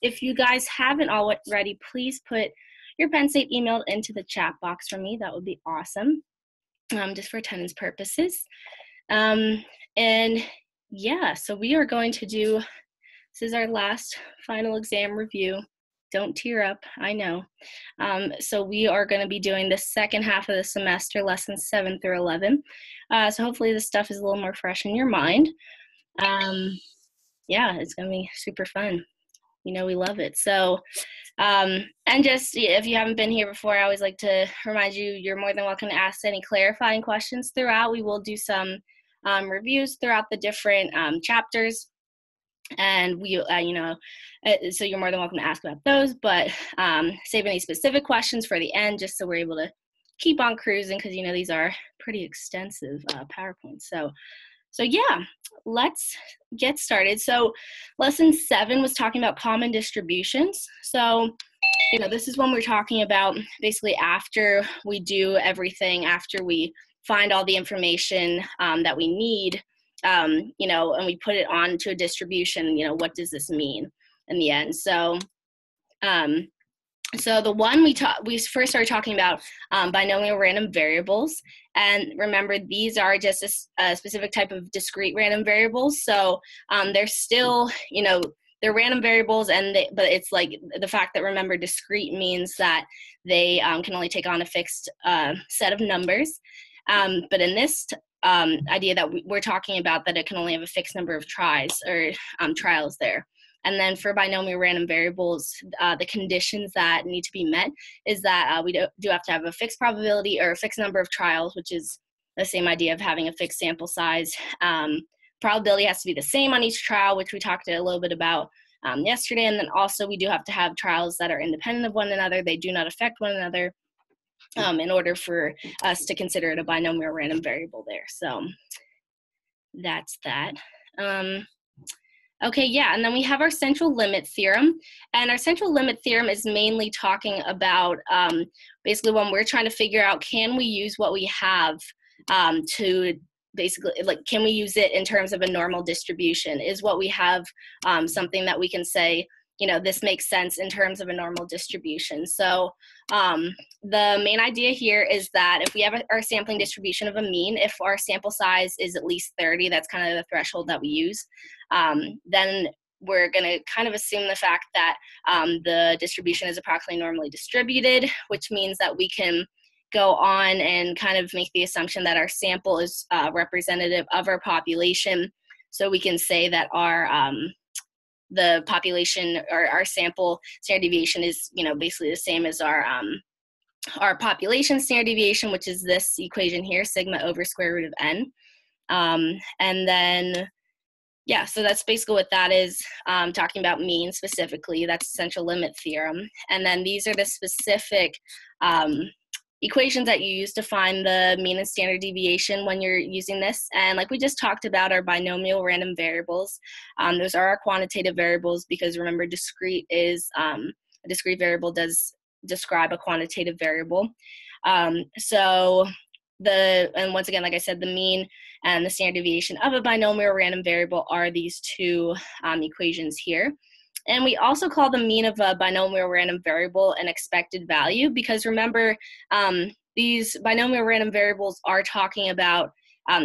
If you guys haven't already, please put your Penn State email into the chat box for me. That would be awesome, just for attendance purposes. And yeah, so we are going to do, this is our last final exam review. Don't tear up, I know. So we are going to be doing the second half of the semester, lessons 7 through 11. So hopefully this stuff is a little more fresh in your mind. Yeah, it's going to be super fun. You know, we love it. So, and just if you haven't been here before, I always like to remind you, you're more than welcome to ask any clarifying questions throughout. We will do some reviews throughout the different chapters. And we, so you're more than welcome to ask about those, but save any specific questions for the end, just so we're able to keep on cruising, because, you know, these are pretty extensive PowerPoints. So yeah, let's get started. So lesson 7 was talking about common distributions. So, you know, this is when we're talking about basically after we do everything, after we find all the information that we need, you know, and we put it onto a distribution, you know, what does this mean in the end? So, so the one we first started talking about binomial random variables, and remember these are just a specific type of discrete random variables. So they're still, you know, they're random variables, but it's like the fact that, remember, discrete means that they can only take on a fixed set of numbers. But in this idea that we're talking about, that it can only have a fixed number of tries or trials there. And then for binomial random variables, the conditions that need to be met is that we do have to have a fixed probability or a fixed number of trials, which is the same idea of having a fixed sample size. Probability has to be the same on each trial, which we talked a little bit about yesterday. And then also we do have to have trials that are independent of one another. They do not affect one another in order for us to consider it a binomial random variable there. So that's that. Okay, yeah, and then we have our central limit theorem. And our central limit theorem is mainly talking about basically when we're trying to figure out, can we use what we have to basically, like, can we use it in terms of a normal distribution? Is what we have something that we can say, you know, this makes sense in terms of a normal distribution? So the main idea here is that if we have our sampling distribution of a mean, if our sample size is at least 30, that's kind of the threshold that we use, then we're going to kind of assume the fact that the distribution is approximately normally distributed, which means that we can go on and kind of make the assumption that our sample is representative of our population. So we can say that the population, or our sample standard deviation, is, you know, basically the same as our population standard deviation, which is this equation here, sigma over square root of n. And then, yeah, so that's basically what that is, talking about mean specifically. That's central limit theorem. And then these are the specific equations that you use to find the mean and standard deviation when you're using this. And like we just talked about, our binomial random variables, those are our quantitative variables, because remember, discrete is a discrete variable does describe a quantitative variable. And once again, like I said, the mean and the standard deviation of a binomial random variable are these two equations here. And we also call the mean of a binomial random variable an expected value, because remember, these binomial random variables are talking about,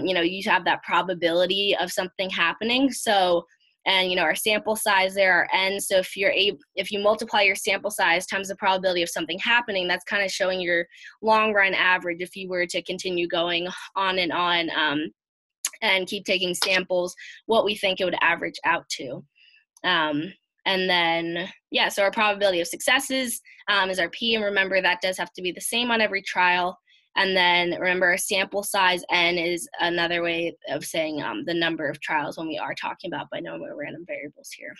you know, you have that probability of something happening. So, and, you know, our sample size there are n. So if you multiply your sample size times the probability of something happening, that's kind of showing your long run average if you were to continue going on and keep taking samples, what we think it would average out to. And then, yeah, so our probability of successes is our P, and remember that does have to be the same on every trial. And then remember, our sample size n is another way of saying the number of trials when we are talking about binomial random variables here.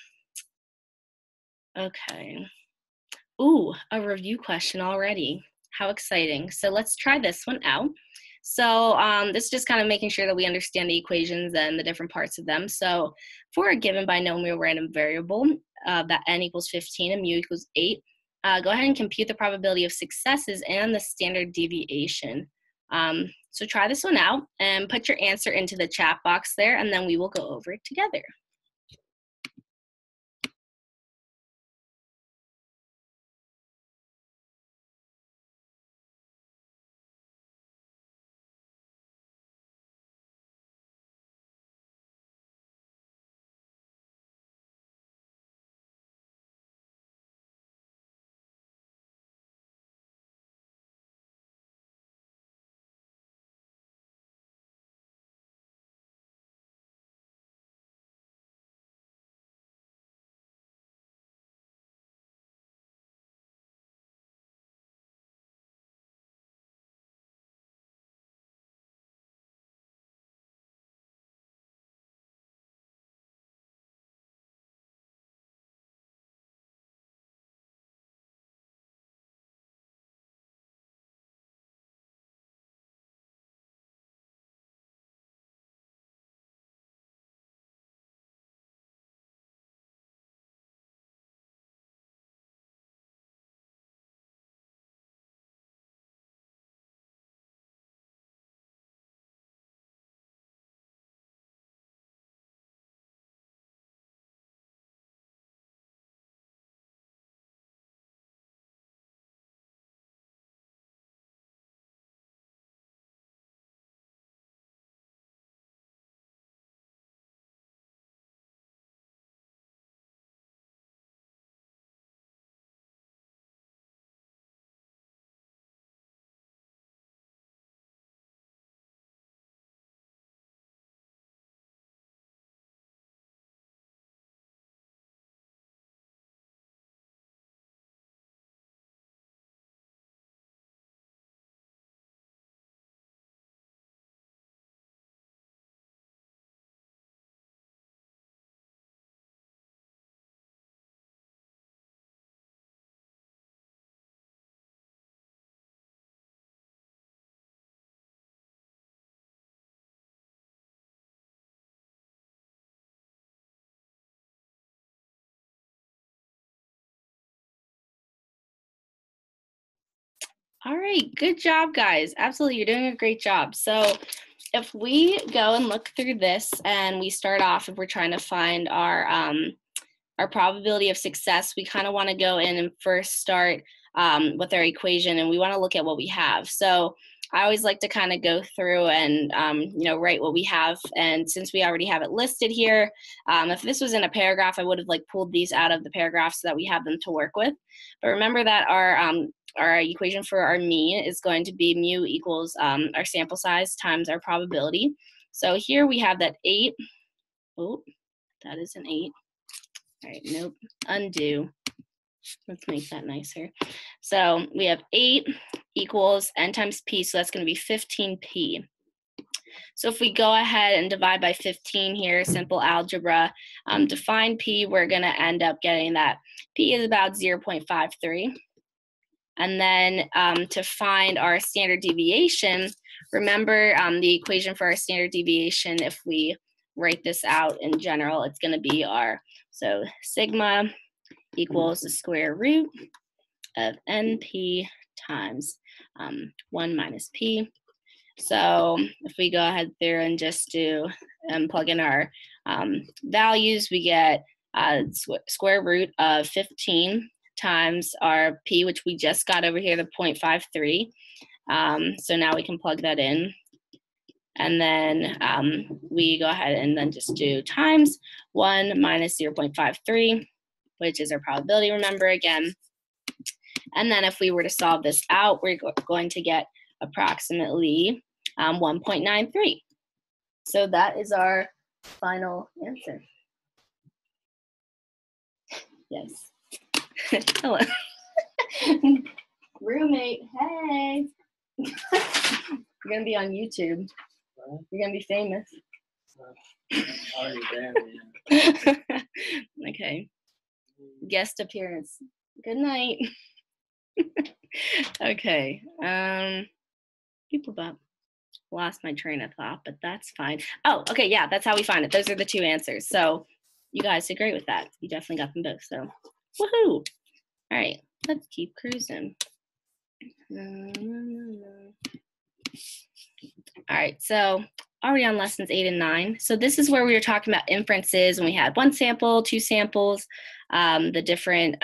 Okay. Ooh, a review question already. How exciting. So let's try this one out. So this is just kind of making sure that we understand the equations and the different parts of them. So for a given binomial random variable, that n equals 15 and mu equals 8, go ahead and compute the probability of successes and the standard deviation. So try this one out and put your answer into the chat box there, and then we will go over it together. All right, good job, guys. Absolutely, you're doing a great job. So if we go and look through this and we start off, if we're trying to find our probability of success, we kind of want to go in and first start with our equation, and we want to look at what we have. So I always like to kind of go through and write what we have. And since we already have it listed here, if this was in a paragraph, I would have like pulled these out of the paragraph so that we have them to work with. But remember that our equation for our mean is going to be mu equals our sample size times our probability. So here we have that 8. Oh, that is an 8. All right, nope, undo. Let's make that nicer. So we have 8 equals n times p, so that's going to be 15p. So if we go ahead and divide by 15 here, simple algebra, to find p, we're going to end up getting that p is about 0.53. And then to find our standard deviation, remember the equation for our standard deviation, if we write this out in general, it's going to be so sigma equals the square root of np times 1 minus p. So if we go ahead through and just do plug in our values, we get square root of 15 times our p, which we just got over here, the 0.53. So now we can plug that in. And then we go ahead and then just do times 1 minus 0.53, which is our probability, remember again. And then if we were to solve this out, we're going to get approximately 1.93. So that is our final answer. Yes. Hello. Roommate, hey. You're going to be on YouTube. You're going to be famous. Already there, man. Okay. Guest appearance. Good night. Okay. People about lost my train of thought, but that's fine. Oh, okay. Yeah, that's how we find it. Those are the 2 answers. So you guys did great with that. You definitely got them both. So woohoo. All right. Let's keep cruising. All right, so already on lessons 8 and 9. So this is where we were talking about inferences, and we had 1 sample, 2 samples, the different,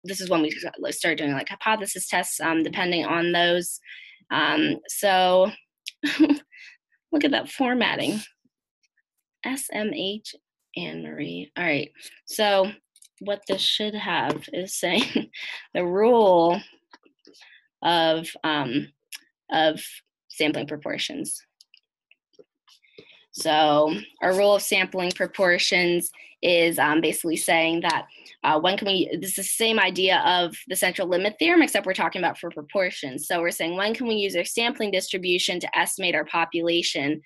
this is when we started doing like hypothesis tests, depending on those. So look at that formatting. SMH Anne Marie. All right, so what this should have is saying the rule of sampling proportions. So our rule of sampling proportions is basically saying that when can we, this is the same idea of the central limit theorem, except we're talking about for proportions. So we're saying when can we use our sampling distribution to estimate our population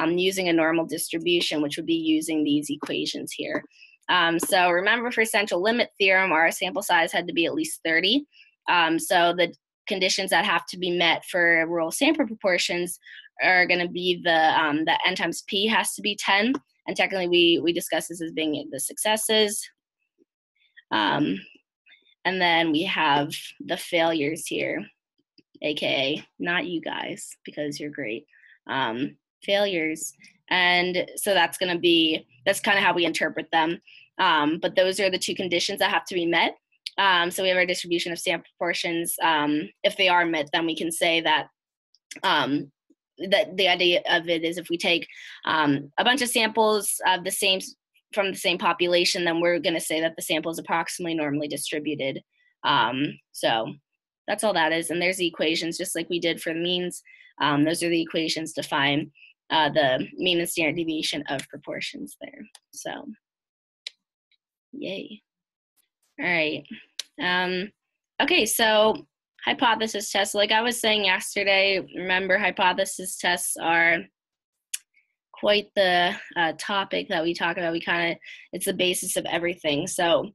using a normal distribution, which would be using these equations here. So remember, for central limit theorem, our sample size had to be at least 30. So the conditions that have to be met for rule of sample proportions are going to be the n times p has to be 10, and technically we discuss this as being the successes. And then we have the failures here, aka not you guys, because you're great. Failures, and so that's kind of how we interpret them. But those are the 2 conditions that have to be met. So we have our distribution of sample proportions. If they are met, then we can say that that the idea of it is if we take a bunch of samples of from the same population, then we're going to say that the sample is approximately normally distributed. So that's all that is. And there's the equations, just like we did for the means. Those are the equations to find the mean and standard deviation of proportions there. So, yay. All right. Okay, so hypothesis tests. Like I was saying yesterday, remember, hypothesis tests are quite the topic that we talk about. It's the basis of everything. So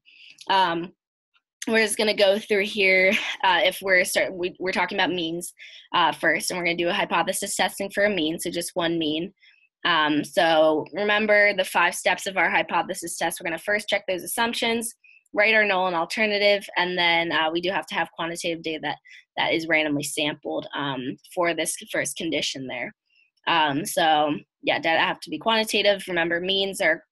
we're just going to go through here. If we're talking about means first, and we're going to do a hypothesis testing for a mean, so just one mean. So remember the 5 steps of our hypothesis test. We're going to first check those assumptions. write our null and alternative, and then we do have to have quantitative data that is randomly sampled for this first condition there. So yeah, data have to be quantitative. Remember, means are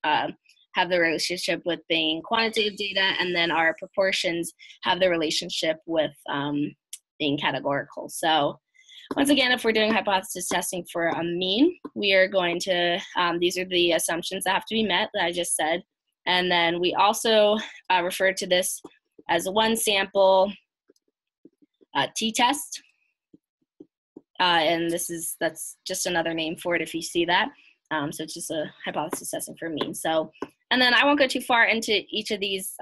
have the relationship with being quantitative data, and then our proportions have the relationship with being categorical. So once again, if we're doing hypothesis testing for a mean, we are going to, these are the assumptions that have to be met that I just said. And then we also refer to this as a one sample t-test. And that's just another name for it if you see that. So it's just a hypothesis testing for a mean. So, and then I won't go too far into each of these.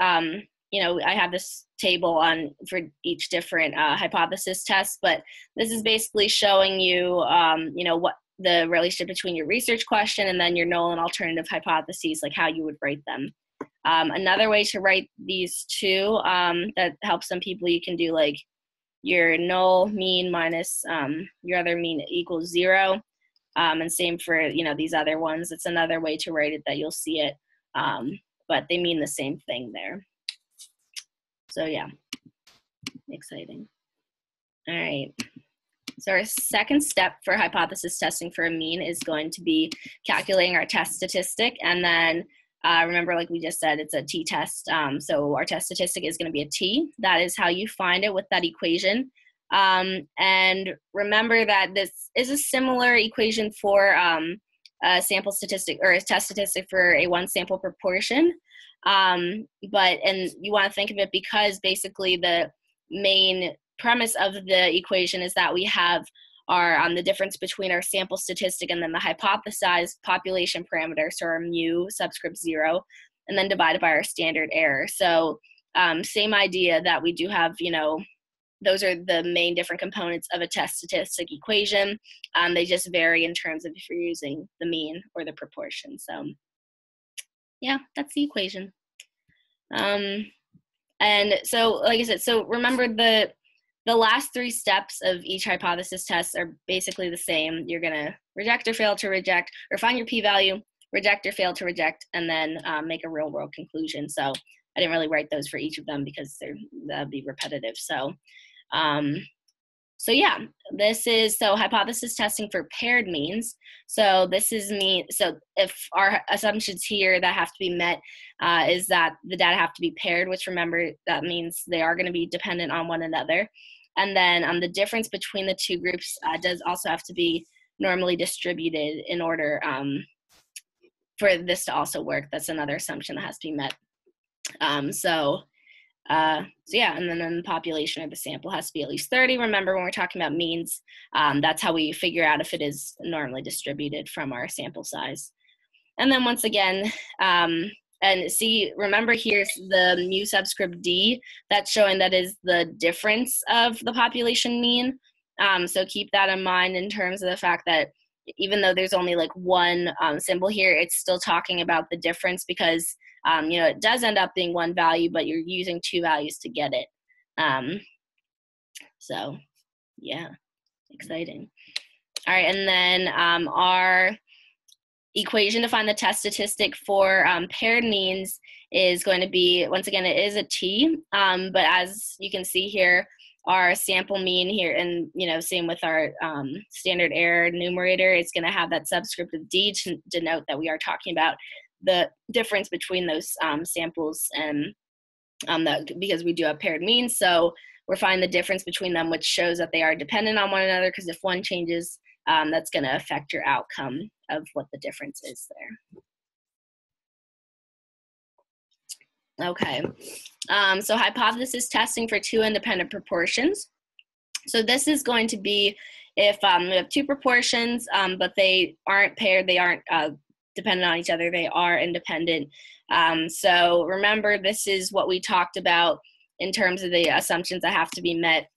You know, I have this table for each different hypothesis test, but this is basically showing you, you know, what the relationship between your research question and then your null and alternative hypotheses, like how you would write them. Another way to write these two that helps some people, you can do like your null mean minus your other mean equals 0. And same for, you know, these other ones. It's another way to write it that you'll see it, but they mean the same thing there. So yeah, exciting. All right. So our second step for hypothesis testing for a mean is going to be calculating our test statistic. And then remember, like we just said, it's a t-test. So our test statistic is going to be a t. That is how you find it with that equation. And remember that this is a similar equation for a sample statistic or a test statistic for a one sample proportion. And you want to think of it because basically the main premise of the equation is that we have our the difference between our sample statistic and then the hypothesized population parameter, so our mu subscript 0, and then divided by our standard error. So same idea that we do have, you know, those are the main different components of a test statistic equation. They just vary in terms of if you're using the mean or the proportion. So yeah, that's the equation. And so, like I said, so remember the last three steps of each hypothesis test are basically the same. You're gonna reject or fail to reject, or find your p-value, reject or fail to reject, and then make a real world conclusion. So I didn't really write those for each of them because that'd be repetitive. So, so yeah, this is, so hypothesis testing for paired means. So this is so if our assumptions here that have to be met is that the data have to be paired, which remember, that means they are gonna be dependent on one another. And then the difference between the two groups does also have to be normally distributed in order for this to also work. That's another assumption that has to be met. So yeah, and then the population or the sample has to be at least 30. Remember, when we're talking about means, that's how we figure out if it is normally distributed from our sample size. And then once again, and see, remember here's the mu subscript d, that's showing that is the difference of the population mean. So keep that in mind in terms of the fact that even though there's only like one symbol here, it's still talking about the difference because you know, it does end up being one value, but you're using two values to get it. So yeah, exciting. All right, and then our equation to find the test statistic for paired means is going to be, once again, it is a t, but as you can see here, our sample mean here, and you know, same with our standard error numerator, it's going to have that subscript of d to denote that we are talking about the difference between those samples, and because we do have paired means, so we're finding the difference between them, which shows that they are dependent on one another, because if one changes, that's going to affect your outcome of what the difference is there. Okay, so hypothesis testing for two independent proportions. So this is going to be if we have two proportions, but they aren't paired, they aren't dependent on each other, they are independent. So remember, this is what we talked about in terms of the assumptions that have to be met,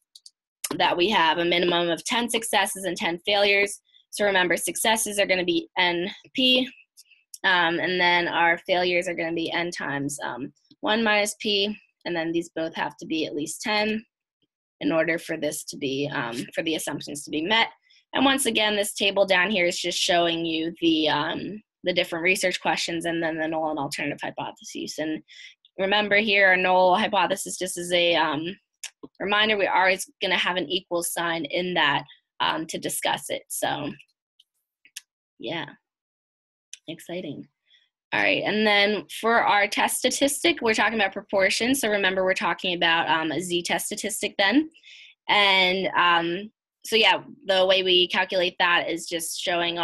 that we have a minimum of 10 successes and 10 failures. So remember, successes are going to be NP, and then our failures are going to be N times 1 minus P, and then these both have to be at least 10 in order for this to be, for the assumptions to be met. And once again, this table down here is just showing you the different research questions and then the null and alternative hypotheses. And remember here, our null hypothesis, just as a reminder, we're always going to have an equal sign in that to discuss it. So yeah, exciting. All right, and then for our test statistic, we're talking about proportion. So remember, we're talking about a z-test statistic then. And so yeah, the way we calculate that is just showing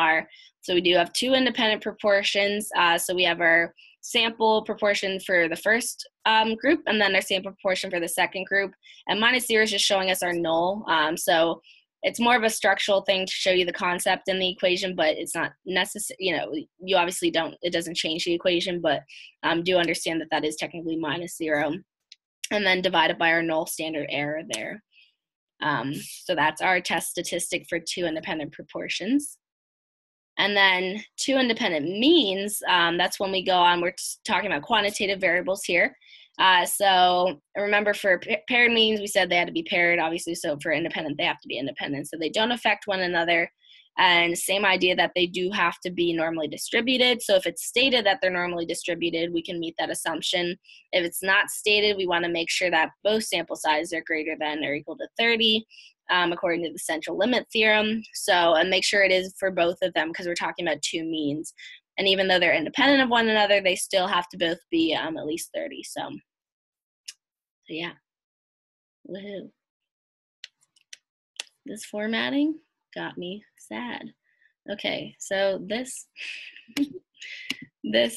so we do have two independent proportions. So we have our sample proportion for the first group, and then our sample proportion for the second group. And -0 is just showing us our null. So it's more of a structural thing to show you the concept in the equation, but it's not necessary. You obviously it doesn't change the equation, but do understand that that is technically -0, and then divided by our null standard error there. So that's our test statistic for two independent proportions. And then two independent means, that's when we go on, we're talking about quantitative variables here. So remember, for paired means, we said they had to be paired, obviously. So for independent, they have to be independent. So they don't affect one another. And same idea that they do have to be normally distributed. So if it's stated that they're normally distributed, we can meet that assumption. If it's not stated, we want to make sure that both sample sizes are greater than or equal to 30, according to the central limit theorem. So, and make sure it is for both of them, because we're talking about two means. And even though they're independent of one another, they still have to both be at least 30. So yeah, woohoo. This formatting got me sad. Okay, so this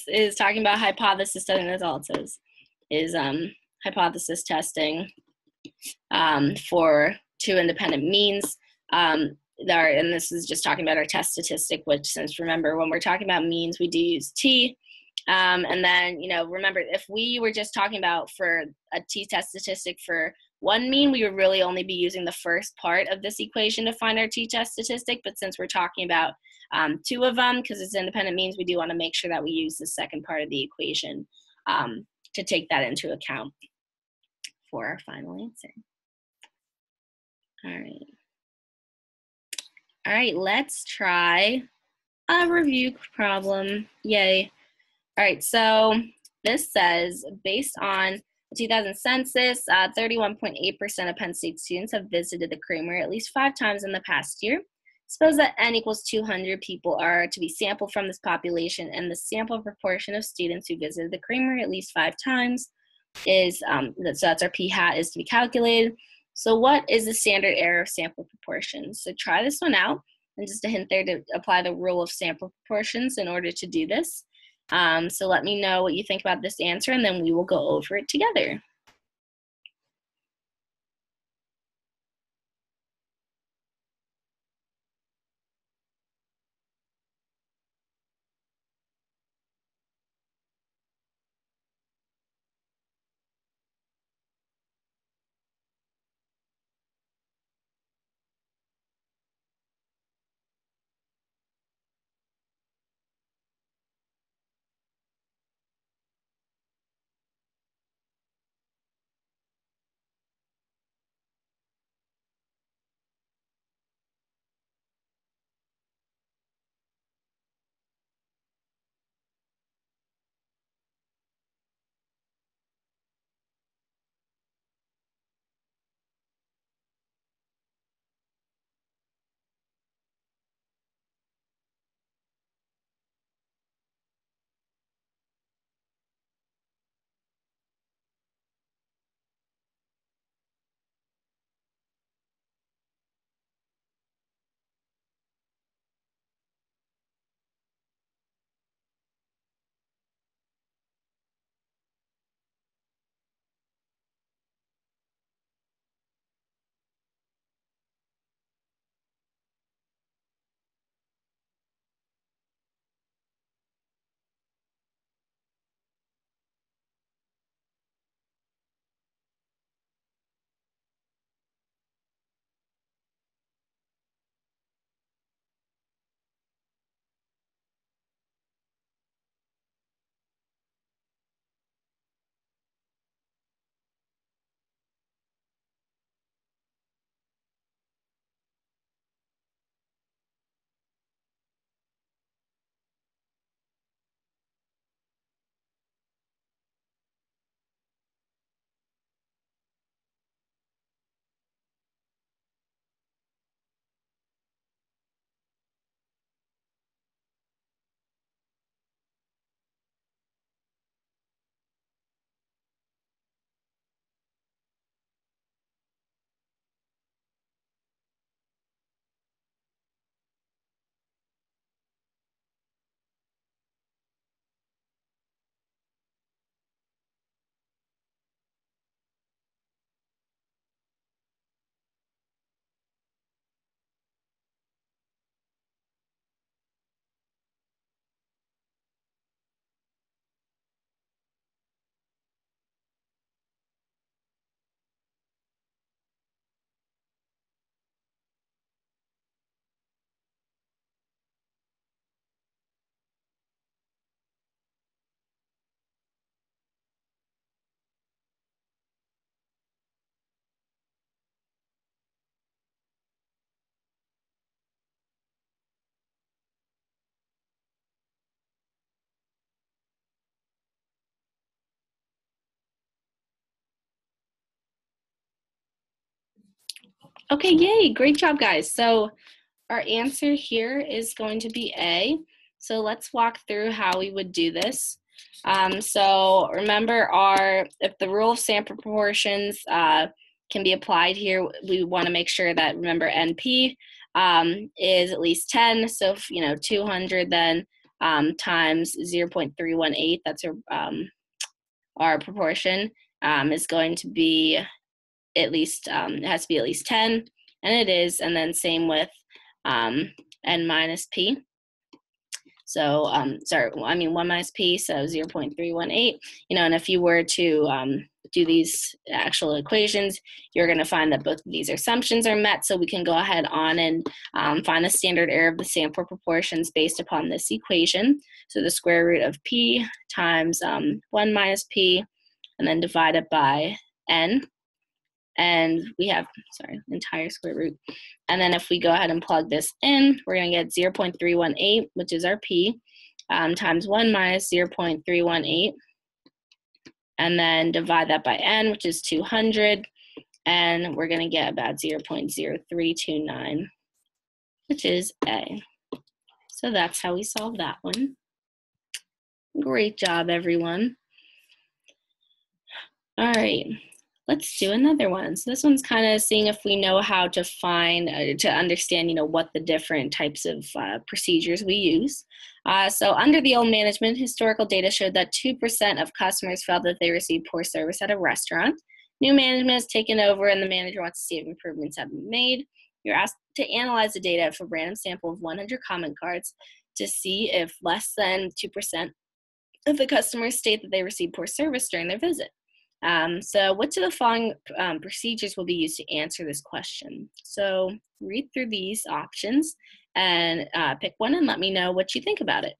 is talking about hypothesis testing. That's all it says, is hypothesis testing for two independent means. And this is just talking about our test statistic, which, since remember, when we're talking about means, we do use t. And then, remember, if we were just talking about for a t-test statistic for one mean, we would really only be using the first part of this equation to find our t-test statistic. But since we're talking about two of them, because it's independent means, we do want to make sure that we use the second part of the equation to take that into account for our final answer. All right, let's try a review problem. Yay. All right, so this says, based on the 2000 census, 31.8% of Penn State students have visited the creamery at least 5 times in the past year. Suppose that n equals 200 people are to be sampled from this population, and the sample proportion of students who visited the creamery at least 5 times is, so that's our p-hat, is to be calculated. So what is the standard error of sample proportions? So try this one out, and just a hint there to apply the rule of sample proportions in order to do this. So let me know what you think about this answer, and then we will go over it together. Okay, yay, great job, guys. So our answer here is going to be A. So let's walk through how we would do this. So remember if the rule of sample proportions can be applied here, we want to make sure that, remember, NP is at least 10. So if, 200 then times 0.318, that's our proportion, is going to be at least, it has to be at least 10, and it is, and then same with n minus p. So, 1 minus p, so 0.318, and if you were to do these actual equations, you're going to find that both of these assumptions are met, so we can go ahead on and find the standard error of the sample proportions based upon this equation. So the square root of p times 1 minus p, and then divide it by n. And we have, entire square root. And then if we go ahead and plug this in, we're going to get 0.318, which is our p, times 1 minus 0.318, and then divide that by n, which is 200, and we're going to get about 0.0329, which is A. So that's how we solve that one. Great job, everyone. All right. Let's do another one. So this one's kind of seeing if we know how to to understand, what the different types of procedures we use. So under the old management, historical data showed that 2% of customers felt that they received poor service at a restaurant. New management has taken over and the manager wants to see if improvements have been made. You're asked to analyze the data of a random sample of 100 comment cards to see if less than 2% of the customers state that they received poor service during their visit. So which of the following procedures will be used to answer this question? So read through these options and pick one and let me know what you think about it.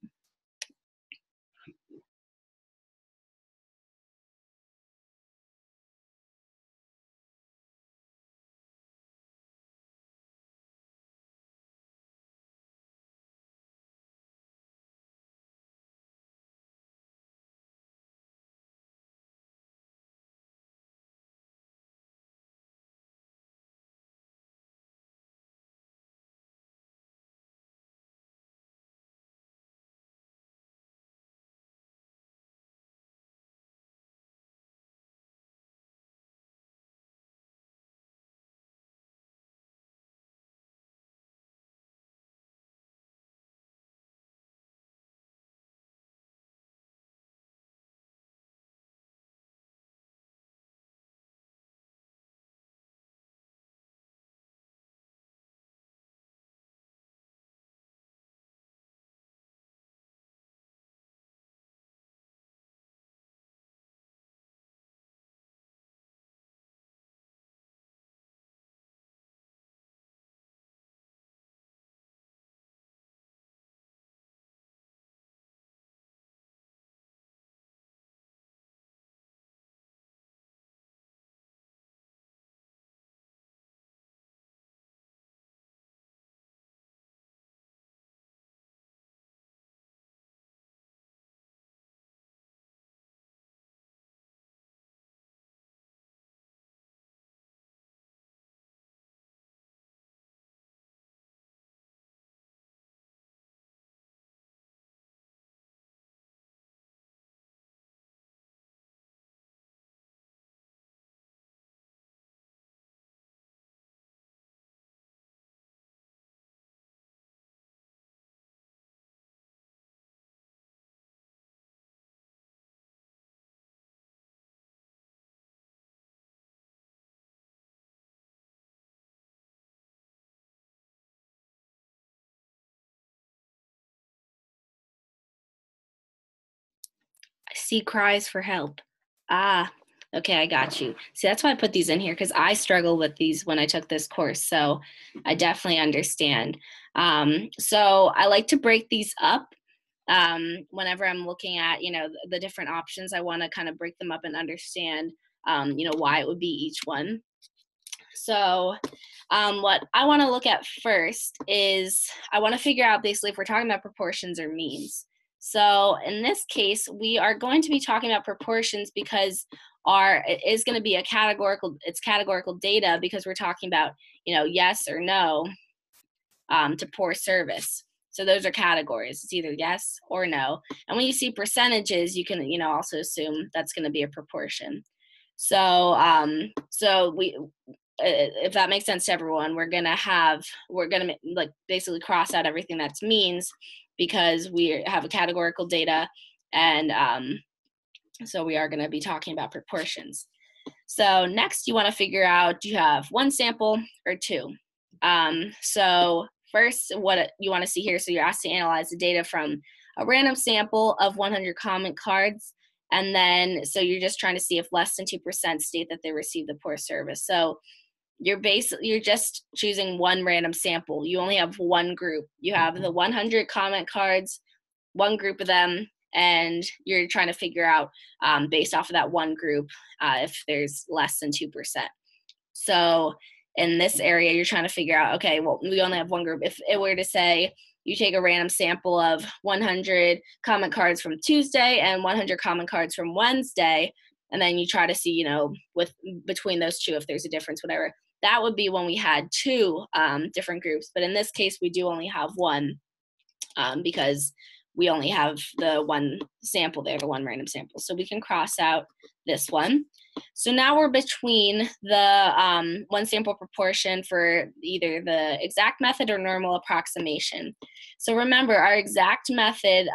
I see cries for help. Ah, okay, I got you. See, that's why I put these in here, because I struggle with these when I took this course, so I definitely understand. So I like to break these up whenever I'm looking at, the different options. I want to kind of break them up and understand, why it would be each one. So what I want to look at first is I want to figure out basically if we're talking about proportions or means. So in this case, we are going to be talking about proportions because is going to be it's categorical data because we're talking about, yes or no to poor service. So those are categories. It's either yes or no. And when you see percentages, you can, also assume that's going to be a proportion. So, if that makes sense to everyone, we're gonna like basically cross out everything that's means because we have a categorical data, and so we are going to be talking about proportions. So next, you want to figure out, do you have one sample or two? So first, what you want to see here, so you're asked to analyze the data from a random sample of 100 comment cards, and then so you're just trying to see if less than 2% state that they received the poor service. So you're just choosing one random sample. You only have one group. You have the 100 comment cards, one group of them, and you're trying to figure out based off of that one group if there's less than 2%. So in this area, you're trying to figure out, okay, well, we only have one group. If it were to say you take a random sample of 100 comment cards from Tuesday and 100 comment cards from Wednesday, and then you try to see, between those two, if there's a difference, whatever, that would be when we had two different groups. But in this case, we do only have one because we only have the one sample there, the one random sample. So we can cross out this one. So now we're between the one sample proportion for either the exact method or normal approximation. So remember, our exact method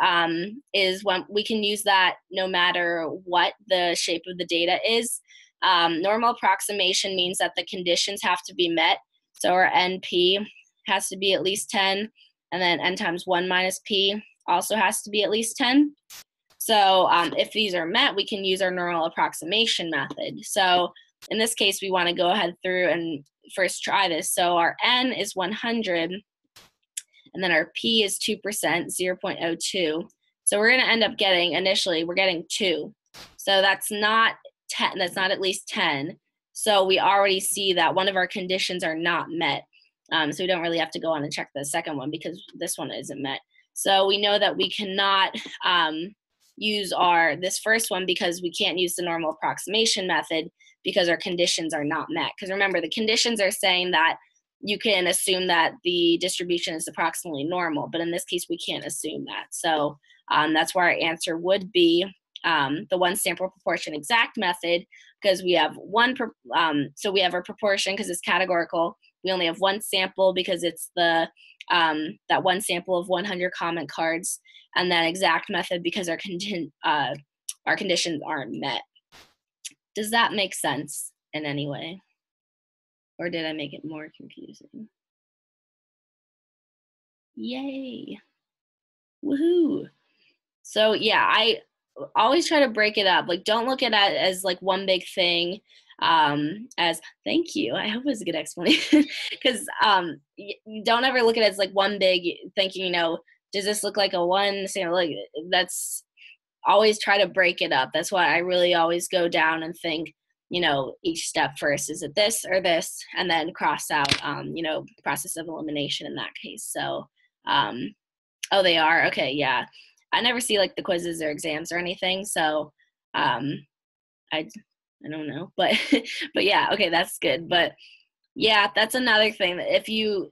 is when we can use that no matter what the shape of the data is. Normal approximation means that the conditions have to be met. So our NP has to be at least 10, and then N times 1 minus P also has to be at least 10. So if these are met, we can use our normal approximation method. So in this case, we want to go ahead through and first try this. So our N is 100, and then our P is 2%, 0.02. So we're going to end up getting, initially, we're getting 2. So that's not 10, that's not at least 10. So we already see that one of our conditions are not met. So we don't really have to go on and check the second one because this one isn't met. So we know that we cannot use this first one because we can't use the normal approximation method because our conditions are not met. Because remember, the conditions are saying that you can assume that the distribution is approximately normal, but in this case, we can't assume that. So that's where our answer would be the one sample proportion exact method, because we have so we have our proportion because it's categorical. We only have one sample because it's that one sample of 100 comment cards, and then exact method because our conditions aren't met. Does that make sense in any way? Or did I make it more confusing? Yay. Woohoo. So yeah, I always try to break it up. Like, don't look at it as like one big thing. As thank you. I hope it was a good explanation. Because you don't ever look at it as like one big thinking, does this look like a one? So, like, that's always try to break it up. That's why I really always go down and think, each step first, is it this or this? And then cross out, process of elimination in that case. So, oh, they are? Okay, yeah. I never see like the quizzes or exams or anything. So, I don't know, but yeah, okay, that's good. But yeah, that's another thing that if you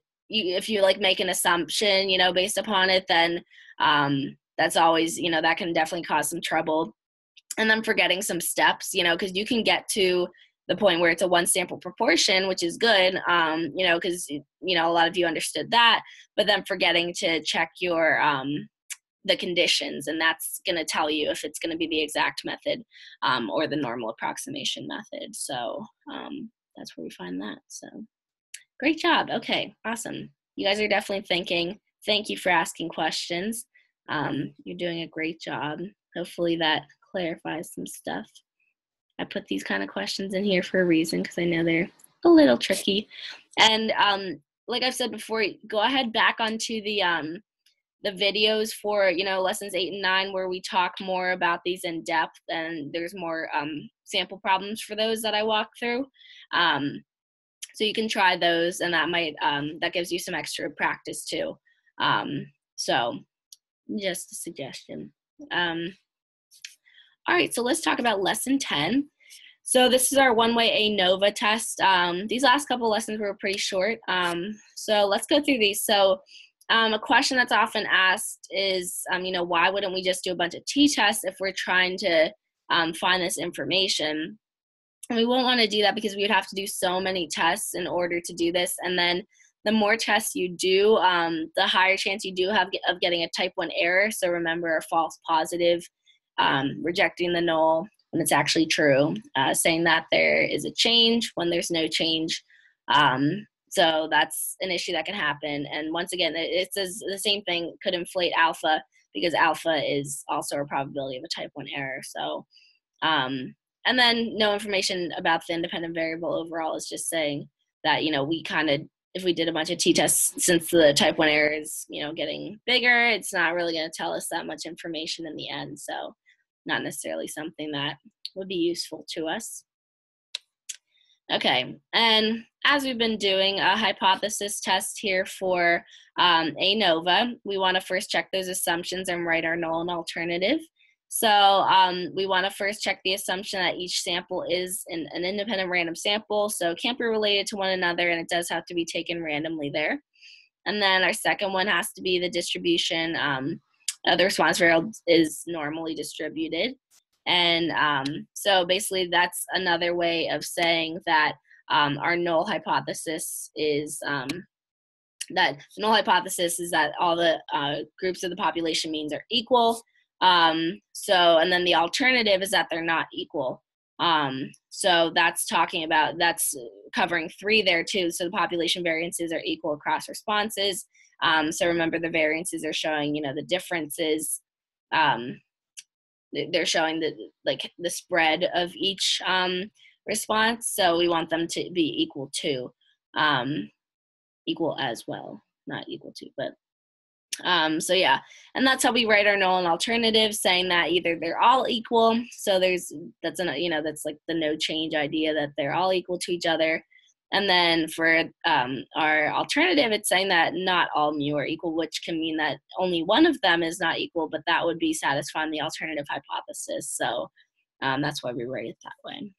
like make an assumption, based upon it, then that's always, that can definitely cause some trouble. And then forgetting some steps, because you can get to the point where it's a one sample proportion, which is good, because, a lot of you understood that, but then forgetting to check your, the conditions, and that's going to tell you if it's going to be the exact method or the normal approximation method. So that's where we find that. So great job. Okay, awesome. You guys are definitely thinking. Thank you for asking questions. You're doing a great job. Hopefully that clarifies some stuff. I put these kind of questions in here for a reason because I know they're a little tricky. And like I've said before, go ahead back onto the videos for, lessons 8 and 9, where we talk more about these in depth, and there's more sample problems for those that I walk through. So you can try those, and that might, that gives you some extra practice too. So just a suggestion. All right, so let's talk about lesson 10. So this is our one-way ANOVA test. These last couple lessons were pretty short. So let's go through these. So a question that's often asked is, why wouldn't we just do a bunch of t-tests if we're trying to find this information? And we won't want to do that because we would have to do so many tests in order to do this. And then the more tests you do, the higher chance you do have of getting a type 1 error. So remember, a false positive, rejecting the null when it's actually true, saying that there is a change when there's no change. So that's an issue that can happen. And once again, it says the same thing could inflate alpha because alpha is also a probability of a type 1 error. So, and then no information about the independent variable overall is just saying that, we kind of, if we did a bunch of t-tests, since the type 1 error is, getting bigger, it's not really going to tell us that much information in the end. So not necessarily something that would be useful to us. Okay, and as we've been doing a hypothesis test here for ANOVA, we want to first check those assumptions and write our null and alternative. So we want to first check the assumption that each sample is an independent random sample, so it can't be related to one another, and it does have to be taken randomly there. And then our second one has to be the distribution. The response variable is normally distributed. And so basically that's another way of saying that our null hypothesis is that all the groups of the population means are equal. And then the alternative is that they're not equal. So that's covering 3 there too. So the population variances are equal across responses. So remember, the variances are showing, the differences. They're showing the spread of each response. So we want them to be equal to, equal as well, not equal to, but so yeah, and that's how we write our null and alternative, saying that either they're all equal. So that's like the no change idea, that they're all equal to each other. And then for our alternative, it's saying that not all mu are equal, which can mean that only one of them is not equal, but that would be satisfying the alternative hypothesis. So that's why we write it that way.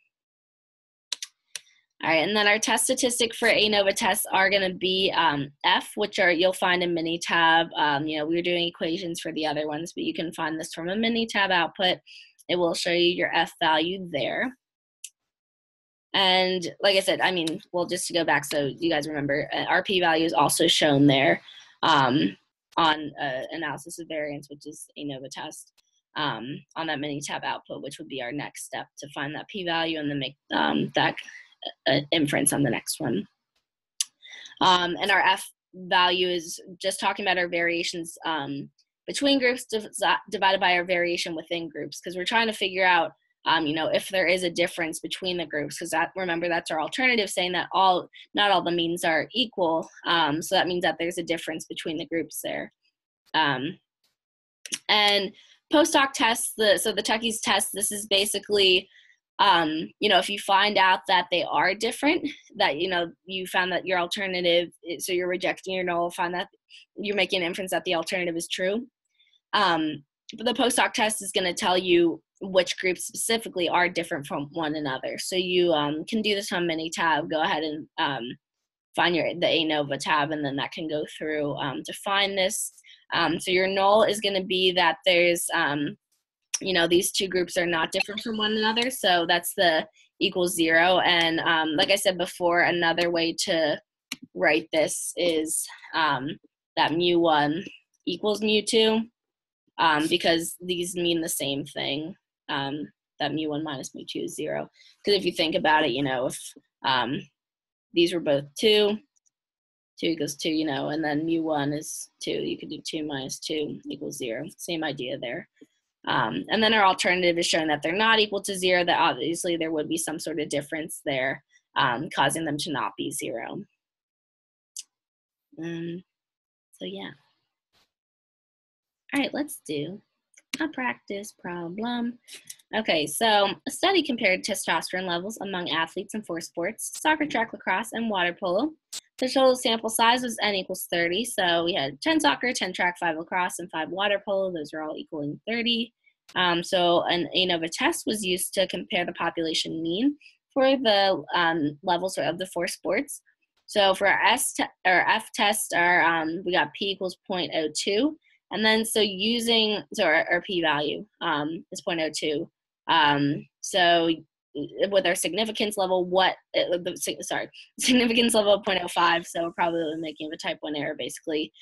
All right, and then our test statistic for ANOVA tests are going to be F, which you'll find in Minitab. We were doing equations for the other ones, but you can find this from a Minitab output. It will show you your F value there. And like I said, just to go back so you guys remember, our p-value is also shown there on analysis of variance, which is ANOVA test, on that Minitab output, which would be our next step to find that p-value and then make that inference on the next one. And our F value is just talking about our variations between groups divided by our variation within groups, because we're trying to figure out if there is a difference between the groups, because remember, that's our alternative, saying that not all the means are equal. So that means that there's a difference between the groups there. And post-hoc tests, so the Tuckey's test, this is basically, if you find out that they are different, that, you found that your alternative, so you're rejecting your null, find that you're making an inference that the alternative is true. But the post-hoc test is going to tell you which groups specifically are different from one another. So you can do this on Minitab. Go ahead and find the ANOVA tab, and then that can go through to find this. So your null is going to be that there's, these two groups are not different from one another. So that's the equals 0. And like I said before, another way to write this is that mu1 equals mu2, because these mean the same thing. That mu1 minus mu2 is 0. Because if you think about it, if these were both 2 equals 2, and then mu1 is 2, you could do 2 minus 2 equals 0. Same idea there. And then our alternative is showing that they're not equal to 0, that obviously there would be some sort of difference there, causing them to not be 0. So yeah. All right, let's do a practice problem. Okay, so a study compared testosterone levels among athletes in 4 sports: soccer, track, lacrosse, and water polo. The total sample size was n equals 30. So we had 10 soccer, 10 track, 5 lacrosse, and 5 water polo. Those are all equaling 30. So an ANOVA test was used to compare the population mean for the levels of the 4 sports. So for our F test, we got p equals 0.02. And then so our p-value is 0.02. So with our significance level, significance level of 0.05, so we're probably making a type 1 error basically,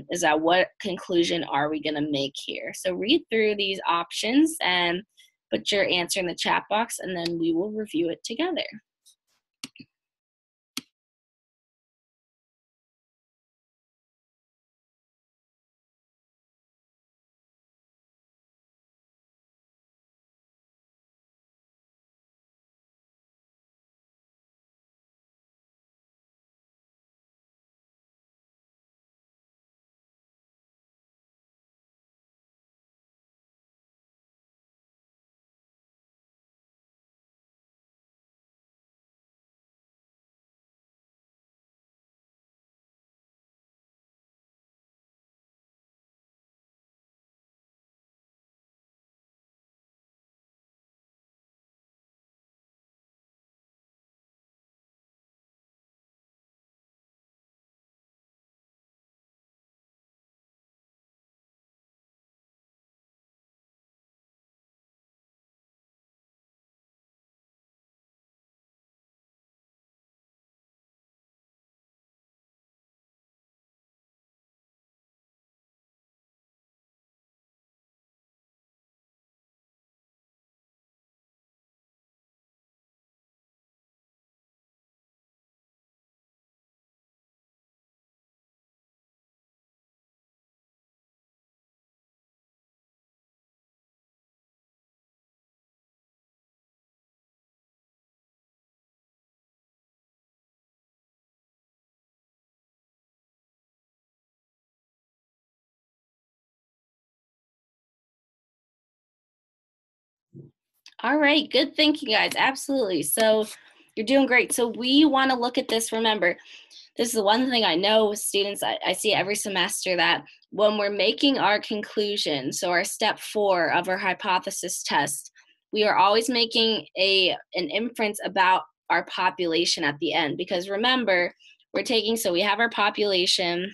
is that what conclusion are we gonna make here? So read through these options and put your answer in the chat box, and then we will review it together. All right, good thinking, guys. Absolutely. So you're doing great. So we want to look at this. Remember, this is the one thing I know with students, I see every semester, that when we're making our conclusion, so our step 4 of our hypothesis test, we are always making an inference about our population at the end. Because remember, so we have our population.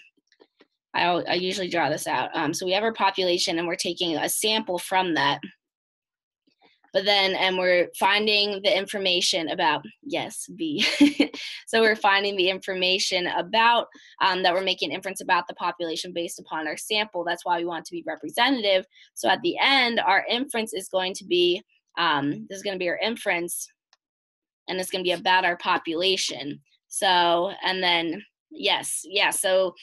I usually draw this out. So we have our population, and we're taking a sample from that. But then, and we're finding the information about, yes, B. So we're finding the information about, that we're making inference about the population based upon our sample. That's why we want to be representative. So at the end, our inference is going to be, this is going to be our inference, and it's going to be about our population. So, and then, yes, yeah, so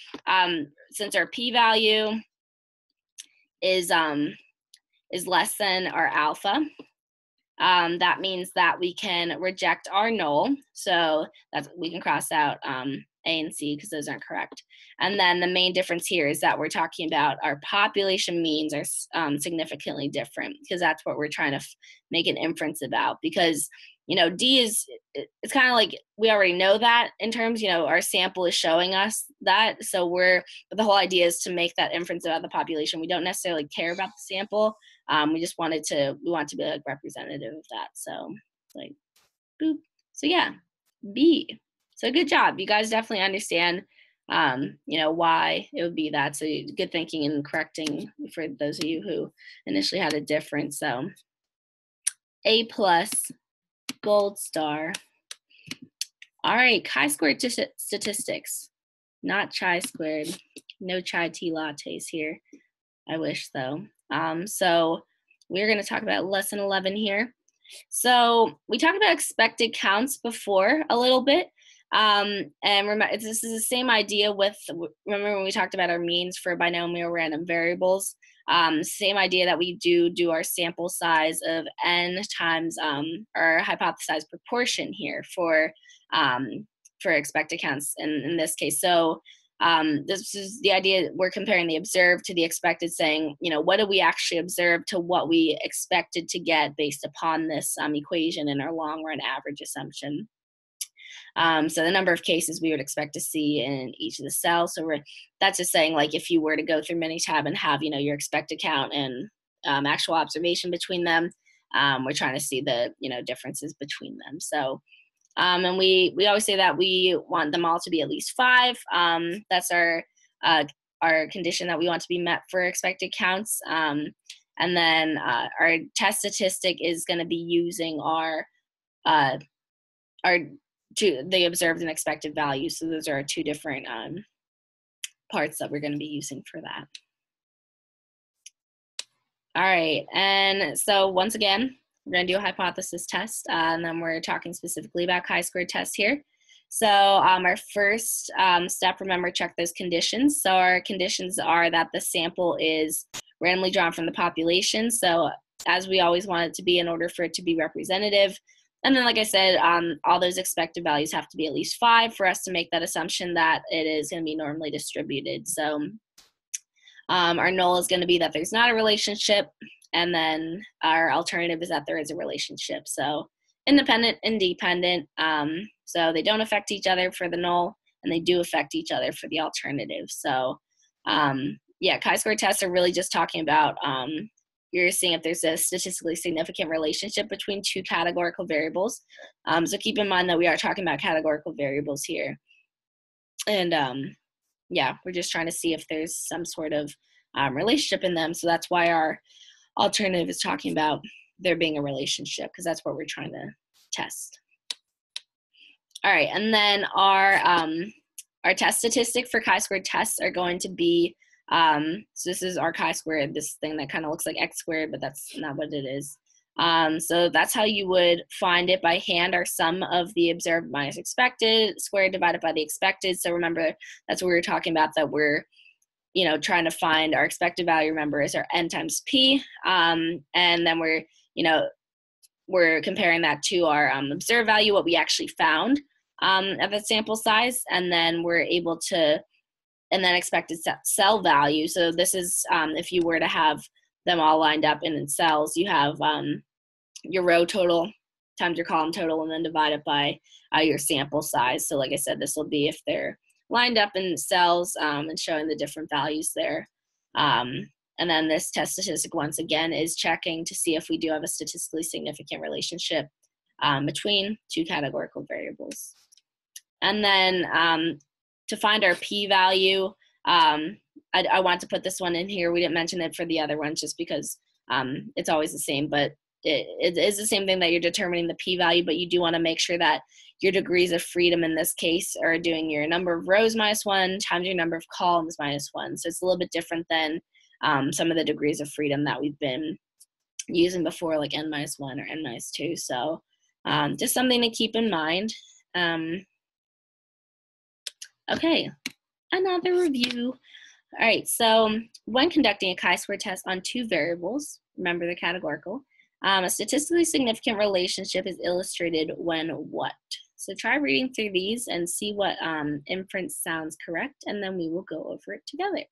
since our p-value is less than our alpha, that means that we can reject our null. So we can cross out A and C because those aren't correct. And then the main difference here is that we're talking about our population means are significantly different, because that's what we're trying to make an inference about. Because, D it's kind of like we already know that in terms, our sample is showing us that. So but the whole idea is to make that inference about the population. We don't necessarily care about the sample. We just want to be like representative of that. So like, boop. So yeah, B. So good job. You guys definitely understand, why it would be that. So good thinking and correcting for those of you who initially had a difference. So A+, gold star. All right, chi-squared statistics, not chi-squared. No chai tea lattes here. I wish though. So we're going to talk about lesson 11 here. So we talked about expected counts before a little bit. And remember, this is the same idea remember when we talked about our means for binomial random variables? Same idea that we do our sample size of n times our hypothesized proportion here for expected counts in this case. So this is the idea, we're comparing the observed to the expected, saying, what do we actually observe to what we expected to get based upon this equation in our long run average assumption. So the number of cases we would expect to see in each of the cells. So that's just saying, like, if you were to go through Minitab and have, your expected count and actual observation between them. We're trying to see the differences between them. So, and we always say that we want them all to be at least 5. That's our condition that we want to be met for expected counts. And then our test statistic is going to be using the observed and expected values. So those are our 2 different parts that we're going to be using for that. All right, and so once again, we're going to do a hypothesis test, and then we're talking specifically about chi-squared tests here. So our first step, remember, check those conditions. So our conditions are that the sample is randomly drawn from the population. So as we always want it to be in order for it to be representative. And then, like I said, all those expected values have to be at least 5 for us to make that assumption that it is going to be normally distributed. So our null is going to be that there's not a relationship, and then our alternative is that there is a relationship. So independent and dependent. So they don't affect each other for the null, and they do affect each other for the alternative. So yeah, chi-square tests are really just talking about you're seeing if there's a statistically significant relationship between 2 categorical variables. So keep in mind that we are talking about categorical variables here. And yeah, we're just trying to see if there's some sort of relationship in them. So that's why our alternative is talking about there being a relationship, because that's what we're trying to test. All right, and then our test statistic for chi-squared tests are going to be, so this is our chi-squared, this thing that kind of looks like x squared, but that's not what it is. So that's how you would find it by hand, our sum of the observed minus expected squared divided by the expected. So remember, that's what we were talking about, that we're trying to find our expected value, remember, is our n times p. And then we're comparing that to our observed value, what we actually found at the sample size. And then we're able to, and then expected cell value. So this is if you were to have them all lined up in cells, you have your row total times your column total, and then divide it by your sample size. So like I said, this will be if they're lined up in cells and showing the different values there. And then this test statistic, once again, is checking to see if we do have a statistically significant relationship between 2 categorical variables. And then to find our p-value, I want to put this one in here. We didn't mention it for the other ones just because it's always the same, but it is the same thing that you're determining the p-value, but you do want to make sure that your degrees of freedom in this case are doing your number of rows minus 1 times your number of columns minus 1. So it's a little bit different than some of the degrees of freedom that we've been using before, like n minus 1 or n minus 2. So just something to keep in mind. Okay, another review. All right, so when conducting a chi-square test on 2 variables, remember the categorical, a statistically significant relationship is illustrated when what? So try reading through these and see what inference sounds correct, and then we will go over it together.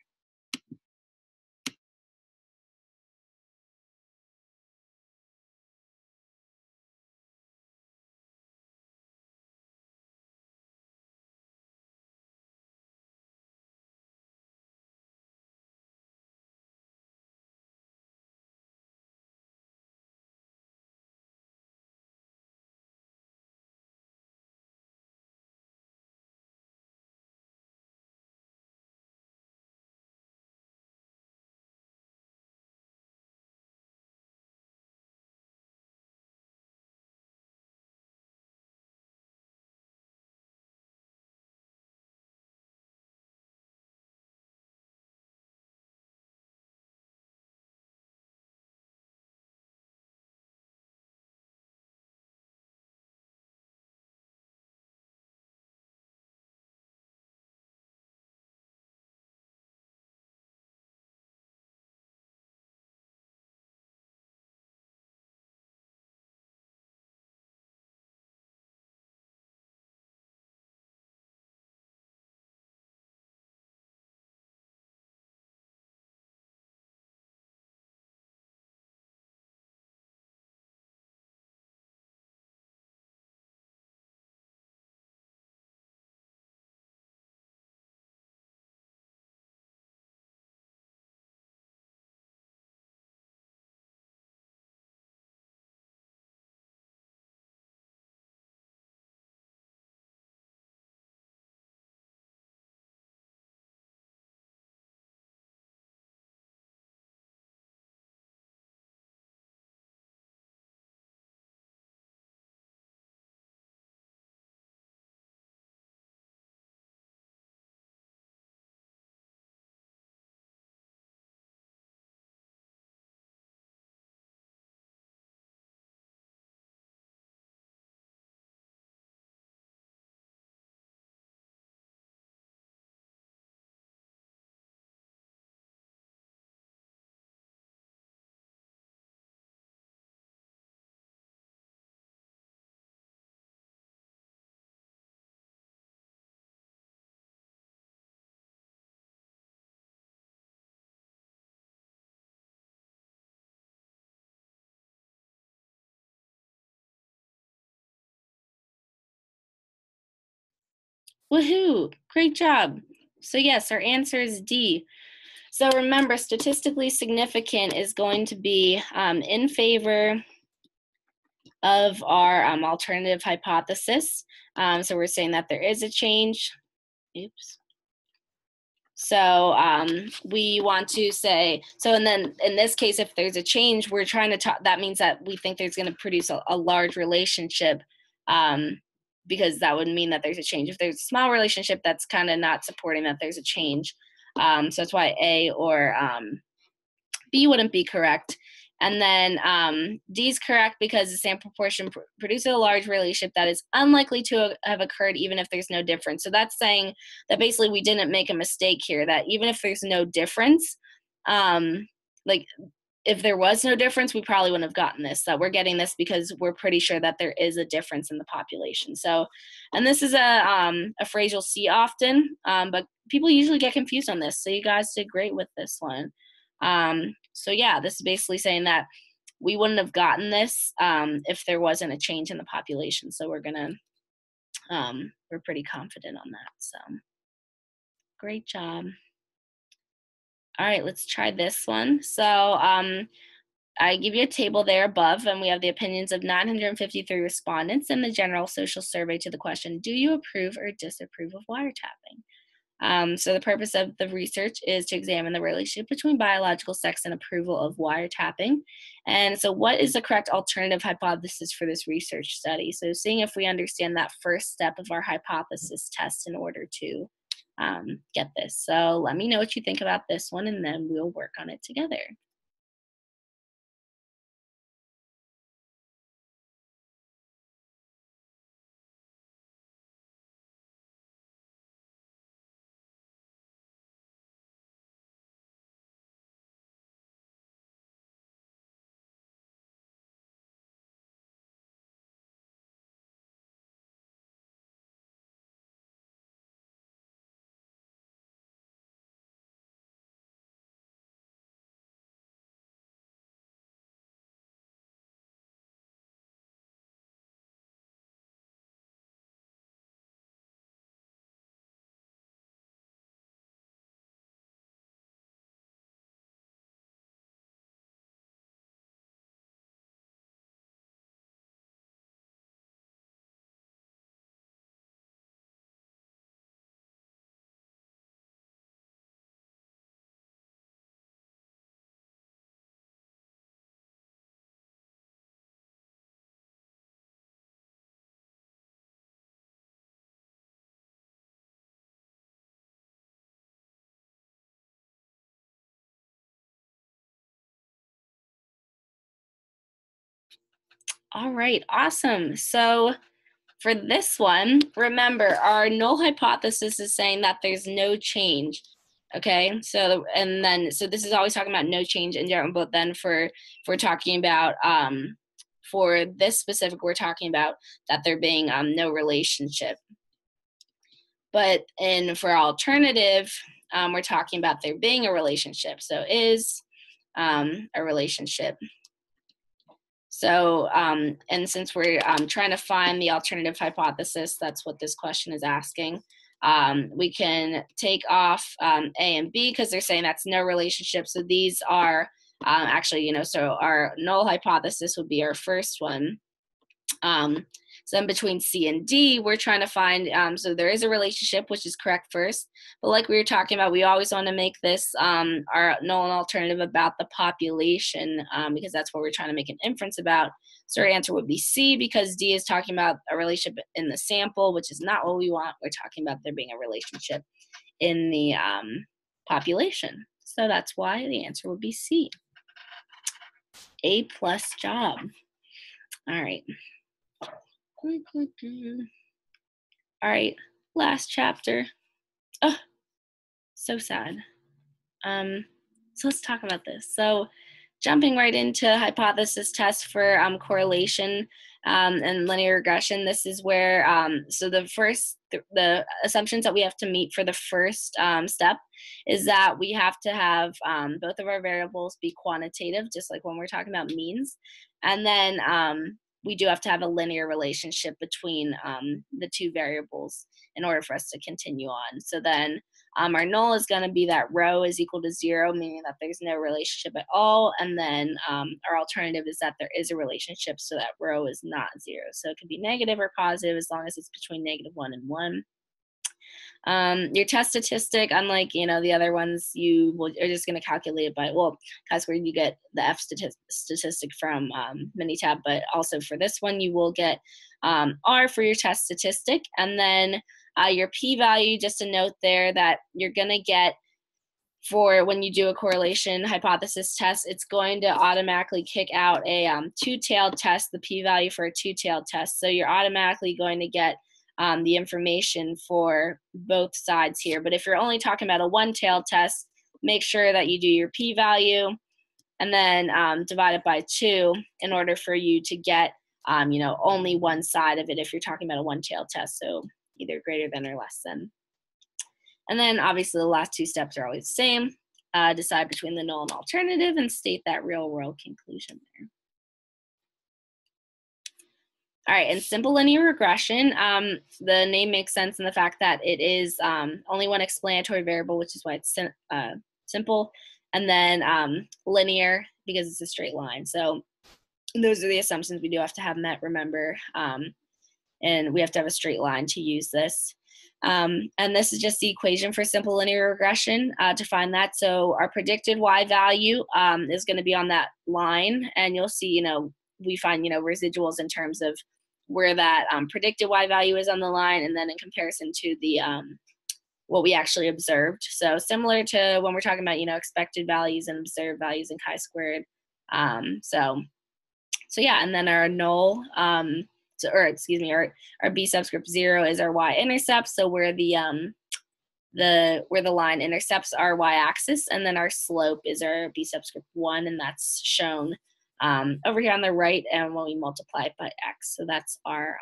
Woohoo! Great job. So yes, our answer is D. So remember, statistically significant is going to be in favor of our alternative hypothesis. So we're saying that there is a change. Oops. So we want to say, so and then in this case, if there's a change, we're trying to talk, that means that we think there's going to produce a large relationship, because that would mean that there's a change. If there's a small relationship, that's kind of not supporting that there's a change. So that's why A or B wouldn't be correct. And then D is correct because the sample proportion produces a large relationship that is unlikely to have occurred even if there's no difference. So that's saying that basically we didn't make a mistake here, that even if there's no difference, like if there was no difference, we probably wouldn't have gotten this. That we're getting this because we're pretty sure that there is a difference in the population. So, and this is a phrase you'll see often, but people usually get confused on this. So you guys did great with this one. So yeah, this is basically saying that we wouldn't have gotten this if there wasn't a change in the population. So we're pretty confident on that. So great job. All right, let's try this one. So I give you a table there above, and we have the opinions of 953 respondents in the general social survey to the question, do you approve or disapprove of wiretapping? So the purpose of the research is to examine the relationship between biological sex and approval of wiretapping. And so what is the correct alternative hypothesis for this research study? So seeing if we understand that first step of our hypothesis test in order to get this. So let me know what you think about this one, and then we'll work on it together. All right, awesome. So for this one, remember our null hypothesis is saying that there's no change. Okay, so and then so this is always talking about no change in general, but then for if we're talking about for this specific, we're talking about that there being no relationship. But for alternative, we're talking about there being a relationship. So is a relationship. So, and since we're trying to find the alternative hypothesis, that's what this question is asking. We can take off A and B because they're saying that's no relationship. So these are actually, so our null hypothesis would be our first one. So then between C and D, we're trying to find, so there is a relationship, which is correct first. But like we were talking about, we always want to make this our null and alternative about the population because that's what we're trying to make an inference about. So our answer would be C because D is talking about a relationship in the sample, which is not what we want. We're talking about there being a relationship in the population. So that's why the answer would be C. A+ job. All right. All right, last chapter. Oh, so sad. So let's talk about this. So jumping right into hypothesis test for correlation and linear regression, this is where, so the assumptions that we have to meet for the first step is that we have to have both of our variables be quantitative, just like when we're talking about means. And then we do have to have a linear relationship between the two variables in order for us to continue on. So then our null is going to be that rho is equal to 0, meaning that there's no relationship at all. And then our alternative is that there is a relationship, so that rho is not 0. So it could be negative or positive as long as it's between -1 and 1. Your test statistic, unlike the other ones, are just going to calculate it by, well, Chisquared, you get the F statistic from Minitab, but also for this one you will get R for your test statistic, and then your p-value, just a note there that you're going to get for when you do a correlation hypothesis test, it's going to automatically kick out a two-tailed test, the p-value for a two-tailed test. So you're automatically going to get the information for both sides here. But if you're only talking about a one-tailed test, make sure that you do your p-value and then divide it by 2 in order for you to get only one side of it if you're talking about a one-tailed test, so either greater than or less than. And then obviously the last 2 steps are always the same. Decide between the null and alternative and state that real-world conclusion there. All right, in simple linear regression, the name makes sense in the fact that it is only one explanatory variable, which is why it's simple, and then linear because it's a straight line. So those are the assumptions we do have to have met, remember, and we have to have a straight line to use this. And this is just the equation for simple linear regression to find that. So our predicted y value is going to be on that line, and you'll see, we find, residuals in terms of where that predicted y value is on the line, and then in comparison to the what we actually observed. So similar to when we're talking about, expected values and observed values in chi-squared. So yeah, and then our null, our b subscript 0 is our y-intercept. So where the line intercepts our y-axis, and then our slope is our b subscript 1, and that's shown over here on the right, and when we multiply it by x. So that's our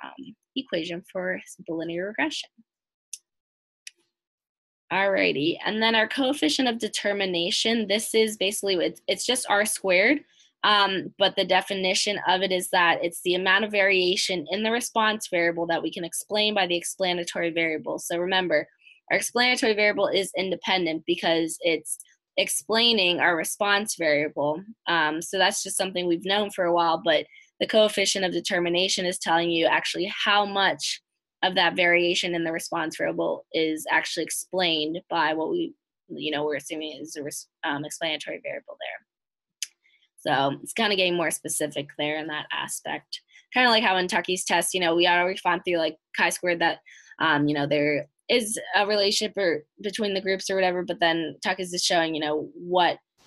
equation for simple linear regression. Alrighty, and then our coefficient of determination, this is basically, it's just r squared, but the definition of it is that it's the amount of variation in the response variable that we can explain by the explanatory variable. So remember, our explanatory variable is independent because it's explaining our response variable. So that's just something we've known for a while, but the coefficient of determination is telling you actually how much of that variation in the response variable is actually explained by what we're assuming is the explanatory variable there. So it's kind of getting more specific there in that aspect. Kind of like how in Tucky's test, we already found through like chi-squared that, there is a relationship between the groups or whatever, but then Tucky's is showing,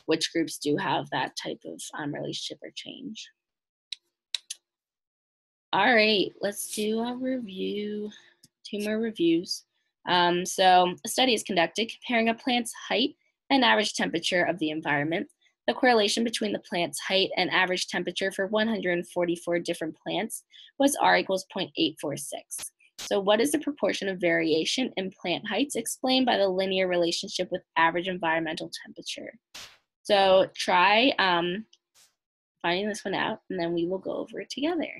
which groups do have that type of relationship or change. All right, let's do a review, 2 more reviews. So a study is conducted comparing a plant's height and average temperature of the environment. The correlation between the plant's height and average temperature for 144 different plants was R equals 0.846. So what is the proportion of variation in plant heights explained by the linear relationship with average environmental temperature? So try finding this one out, and then we will go over it together.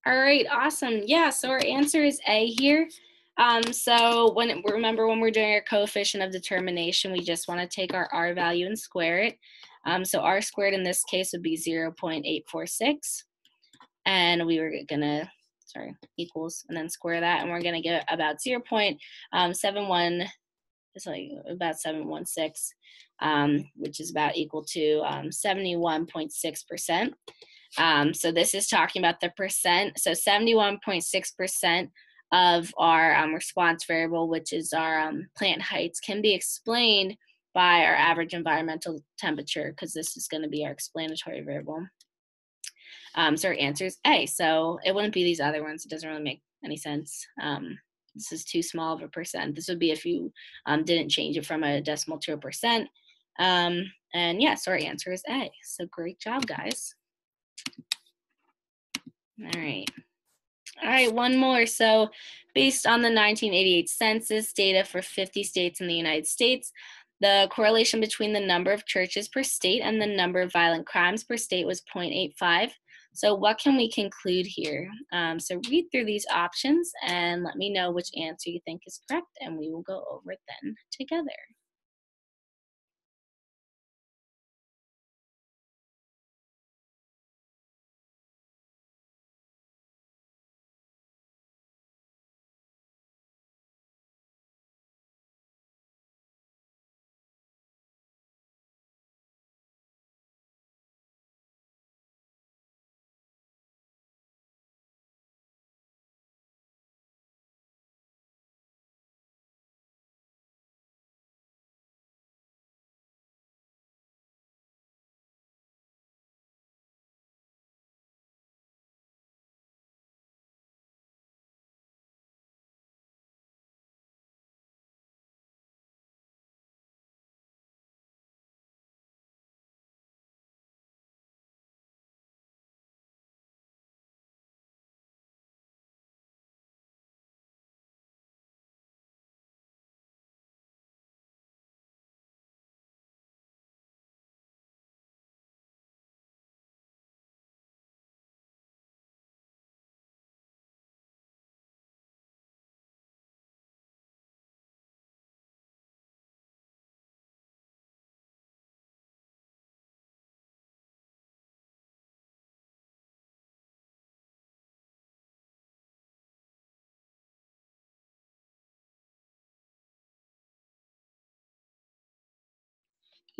All right, awesome. Yeah, so our answer is A here. So remember when we're doing our coefficient of determination, we just want to take our R value and square it. So R squared in this case would be 0.846. And we were gonna, equals, and then square that, and we're gonna get about 0.71, it's like about 716, which is about equal to 71.6%. So this is talking about the percent. So 71.6% of our response variable, which is our plant heights, can be explained by our average environmental temperature, because this is going to be our explanatory variable. So our answer is A. So it wouldn't be these other ones. It doesn't really make any sense. This is too small of a percent. This would be if you didn't change it from a decimal to a percent. And yeah, so our answer is A. So great job, guys. All right, one more. So based on the 1988 census data for 50 states in the United States, the correlation between the number of churches per state and the number of violent crimes per state was 0.85. So what can we conclude here? So read through these options and let me know which answer you think is correct, and we will go over it then together.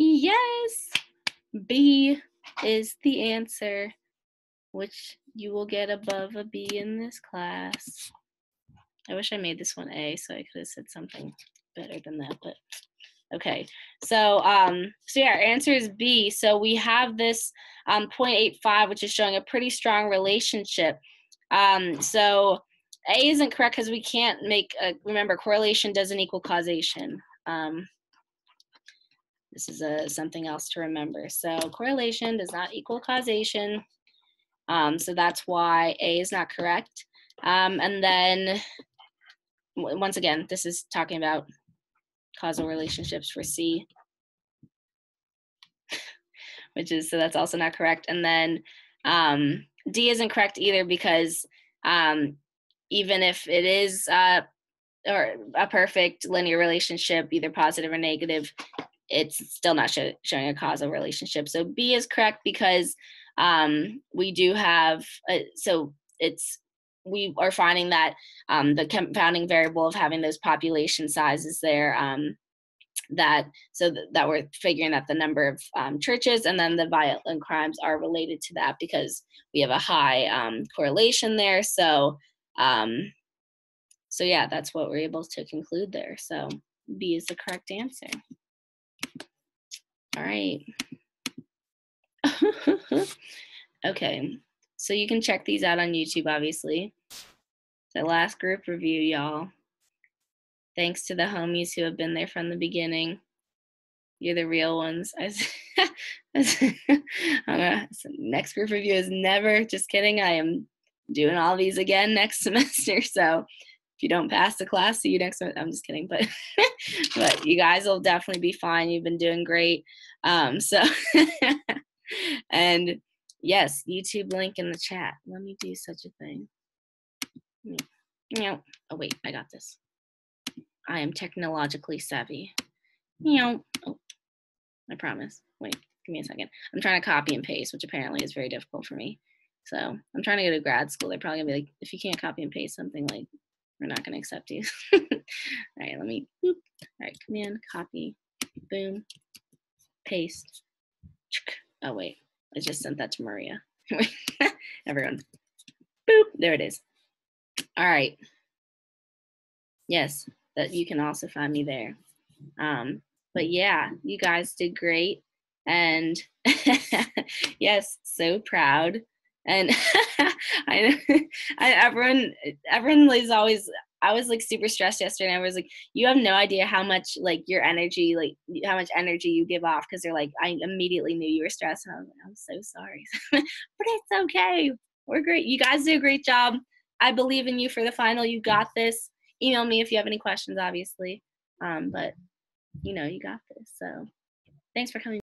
Yes, B is the answer, which you will get above a B in this class. I wish I made this one A so I could have said something better than that, but okay. So yeah, our answer is B. So we have this 0.85, which is showing a pretty strong relationship. So A isn't correct because we can't make, remember, correlation doesn't equal causation. This is something else to remember. So correlation does not equal causation. So that's why A is not correct. And then, once again, this is talking about causal relationships for C, which is, so that's also not correct. And then D isn't correct either because even if it is or a perfect linear relationship, either positive or negative, it's still not showing a causal relationship. So B is correct because we do have, we are finding that the confounding variable of having those population sizes there, that we're figuring that the number of churches and then the violent crimes are related to that because we have a high correlation there. So yeah, that's what we're able to conclude there. So B is the correct answer. All right. Okay, so you can check these out on YouTube, obviously. The last group review, y'all. Thanks to the homies who have been there from the beginning. You're the real ones. Next group review is never, just kidding. I am doing all these again next semester. So if you don't pass the class, see you next semester. I'm just kidding, but but you guys will definitely be fine. You've been doing great. And Yes, YouTube link in the chat. Let me do such a thing. No. Oh, wait, I got this. I am technologically savvy. Oh, I promise. Wait, give me a second. I'm trying to copy and paste, which apparently is very difficult for me. So I'm trying to go to grad school. They're probably gonna be like, if you can't copy and paste something, like, we're not gonna accept you. All right, let me, all right, command, copy, boom, paste. Oh, wait, I just sent that to Maria. Everyone, boop, there it is. All right. Yes, that you can also find me there. But yeah, you guys did great. And yes, so proud. And everyone is always, I was like super stressed yesterday. I was like, you have no idea how much like your energy, like how much energy you give off. Cause they're like, I immediately knew you were stressed. And I was like, I'm so sorry. But it's okay. We're great. You guys do a great job. I believe in you for the final. You got this. Email me if you have any questions, obviously. But you know, you got this. So thanks for coming.